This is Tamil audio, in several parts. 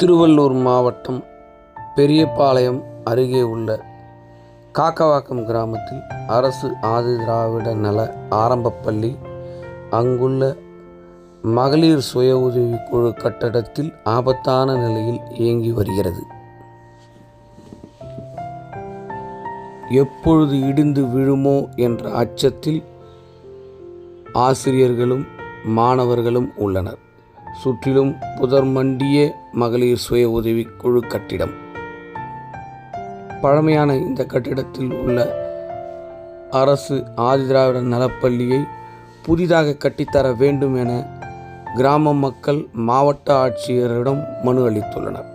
திருவள்ளூர் மாவட்டம் பெரியபாளையம் அருகே உள்ள காக்கவாக்கம் கிராமத்தில் அரசு ஆதிதிராவிட நல ஆரம்பப் பள்ளி, அங்குள்ள மகளிர் சுய உதவி குழு கட்டடத்தில் ஆபத்தான நிலையில் இயங்கி வருகிறது. எப்பொழுது இடிந்து விழுமோ என்ற அச்சத்தில் ஆசிரியர்களும் மாணவர்களும் உள்ளனர். சுற்றிலும் புதர் மண்டிய மகளிர் சுய உதவி குழு கட்டிடம். பழமையான இந்த கட்டிடத்தில் உள்ள அரசு ஆதிதிராவிட நலப்பள்ளியை புதிதாக கட்டித்தர வேண்டும் என கிராம மக்கள் மாவட்ட ஆட்சியரிடம் மனு அளித்துள்ளனர்.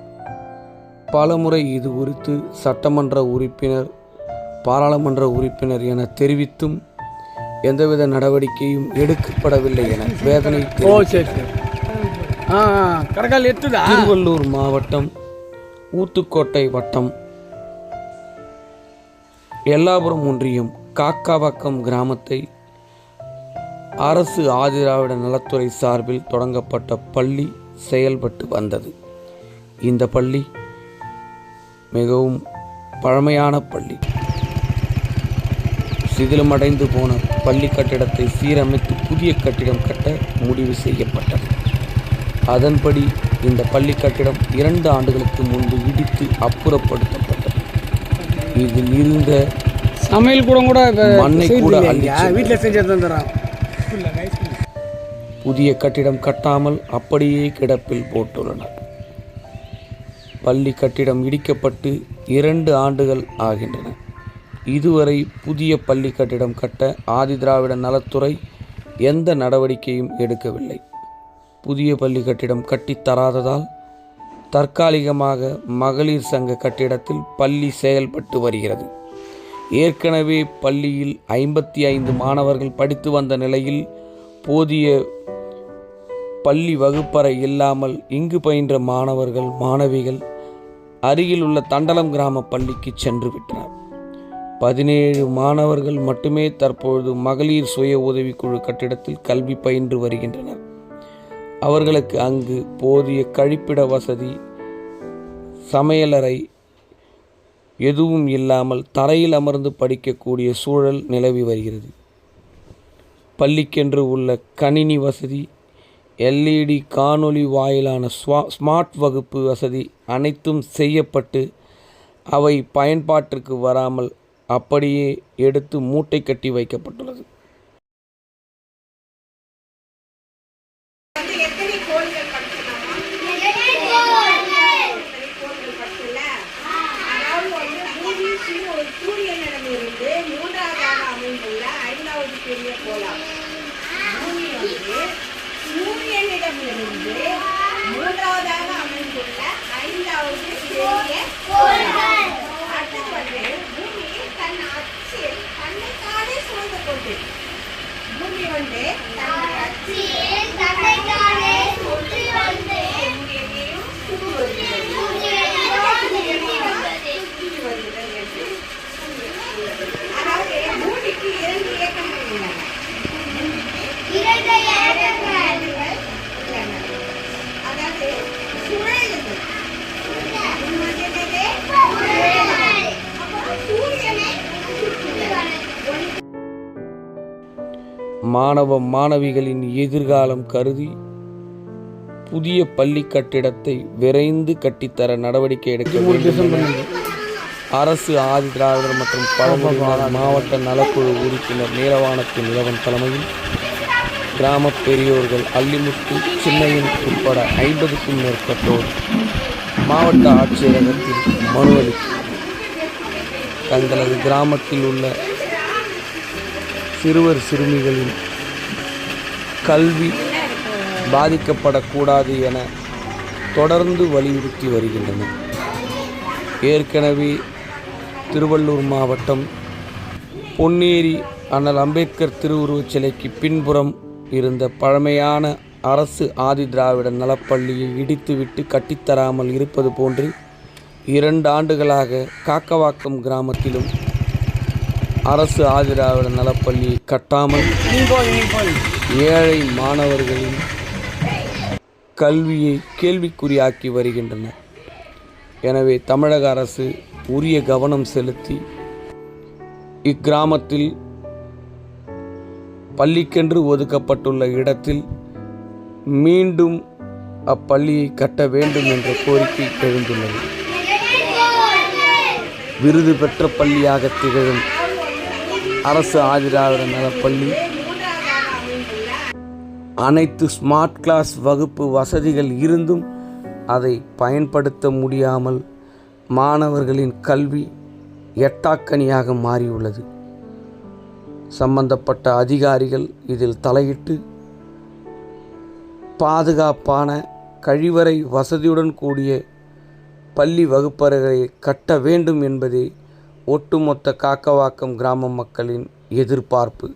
பலமுறை இது குறித்து சட்டமன்ற உறுப்பினர், பாராளுமன்ற உறுப்பினர் என தெரிவித்தும் எந்தவித நடவடிக்கையும் எடுக்கப்படவில்லை என வேதனை. திருவள்ளூர் மாவட்டம் ஊத்துக்கோட்டை வட்டம் எல்லாபுரம் ஒன்றியம் காக்கவாக்கம் கிராமத்தை அரசு ஆதிதிராவிட நலத்துறை சார்பில் தொடங்கப்பட்ட பள்ளி செயல்பட்டு வந்தது. இந்த பள்ளி மிகவும் பழமையான பள்ளி. சிதிலமடைந்து போன பள்ளி கட்டிடத்தை சீரமைத்து புதிய கட்டிடம் கட்ட முடிவு செய்யப்பட்டது. அதன்படி இந்த பள்ளி கட்டிடம் 2 ஆண்டுகளுக்கு முன்பு இடித்து அப்புறப்படுத்தப்பட்டது. இதில் இருந்த சமையல் கூட மண்ணை கூட வீட்டில் செஞ்சு புதிய கட்டிடம் கட்டாமல் அப்படியே கிடப்பில் போட்டுள்ளனர். பள்ளி கட்டிடம் இடிக்கப்பட்டு 2 ஆண்டுகள் ஆகின்றன. இதுவரை புதிய பள்ளி கட்டிடம் கட்ட ஆதிதிராவிட நலத்துறை எந்த நடவடிக்கையும் எடுக்கவில்லை. புதிய பள்ளி கட்டிடம் கட்டித்தராததால் தற்காலிகமாக மகளிர் சங்க கட்டிடத்தில் பள்ளி செயல்பட்டு வருகிறது. ஏற்கனவே பள்ளியில் 55 மாணவர்கள் படித்து வந்த நிலையில் போதிய பள்ளி வகுப்பறை இல்லாமல் இங்கு பயின்ற மாணவர்கள், மாணவிகள் அருகில் உள்ள தண்டலம் கிராம பள்ளிக்கு சென்று விட்டனர். 17 மாணவர்கள் மட்டுமே தற்பொழுது மகளிர் சுய உதவிக்குழு கட்டிடத்தில் கல்வி பயின்று வருகின்றனர். அவர்களுக்கு அங்கு போதிய கழிப்பிட வசதி, சமையலறை எதுவும் இல்லாமல் தரையில் அமர்ந்து படிக்கக்கூடிய சூழல் நிலவி வருகிறது. பள்ளிக்கென்று உள்ள கணினி வசதி, LED காணொளி வாயிலான ஸ்மார்ட் வகுப்பு வசதி அனைத்தும் செய்யப்பட்டு அவை பயன்பாட்டிற்கு வராமல் அப்படியே எடுத்து மூட்டை கட்டி வைக்கப்பட்டுள்ளது. சூரியனிடமிருந்து 3ஆவதாக அமைந்துள்ள 5வது பெரிய கோள்கள். அடுத்தது பூமி தன் அச்சில் தன்னைத்தானே சுழந்து கொண்டு பூமி தன் அச்சில் தன்னைத்தானே சுற்றி வந்து அதாவது பூமிக்கு 2 இயக்கங்கள் உள்ளன. அதாவது சுழலுது. மாணவ மாணவிகளின் எதிர்காலம் கருதி புதிய பள்ளி கட்டிடத்தை விரைந்து கட்டித்தர நடவடிக்கை எடுக்க வேண்டும் என அரசு ஆதிதிராவிடர் மற்றும் பழங்குடியினர் மாவட்ட நலக்குழு உறுப்பினர் நீலவானத்தின் இளவன் தலைமையில் கிராம பெரியோர்கள் அல்லிமுத்து, சின்னையன் உட்பட 50க்கும் மேற்பட்டோர் மாவட்ட ஆட்சியரகத்தில் மனு அளித்தனர். தங்களது கிராமத்தில் உள்ள சிறுவர் சிறுமிகளின் கல்வி பாதிக்கப்படக்கூடாது என தொடர்ந்து வலியுறுத்தி வருகின்றனர். ஏற்கனவே திருவள்ளூர் மாவட்டம் பொன்னேரி அண்ணல் அம்பேத்கர் திருவுருவச் சிலைக்கு பின்புறம் இருந்த பழமையான அரசு ஆதிதிராவிட நலப்பள்ளியை இடித்துவிட்டு கட்டித்தராமல் இருப்பது போன்று 2 ஆண்டுகளாக காக்கவாக்கம் கிராமத்திலும் அரசு ஆதிதிராவிட நலப்பள்ளியை கட்டாமல் ஏழை மாணவர்களின் கல்வியை கேள்விக்குறியாக்கி வருகின்றன. எனவே தமிழக அரசு உரிய கவனம் செலுத்தி இக்கிராமத்தில் பள்ளிக்கென்று ஒதுக்கப்பட்டுள்ள இடத்தில் மீண்டும் அப்பள்ளியை கட்ட வேண்டும் என்ற கோரிக்கை எழுந்துள்ளது. விருது பெற்ற பள்ளியாக திகழும் அரசு ஆதிதிராவிட நலப்பள்ளி அனைத்து ஸ்மார்ட் கிளாஸ் வகுப்பு வசதிகள் இருந்தும் அதை பயன்படுத்த முடியாமல் மாணவர்களின் கல்வி எட்டாக்கனியாக மாறியுள்ளது. சம்பந்தப்பட்ட அதிகாரிகள் இதில் தலையிட்டு பாதுகாப்பான கழிவறை வசதியுடன் கூடிய பள்ளி வகுப்பறைகளை கட்ட வேண்டும் என்பதே ஒட்டுமொத்த காக்கவாக்கம் கிராம மக்களின் எதிர்பார்ப்பு.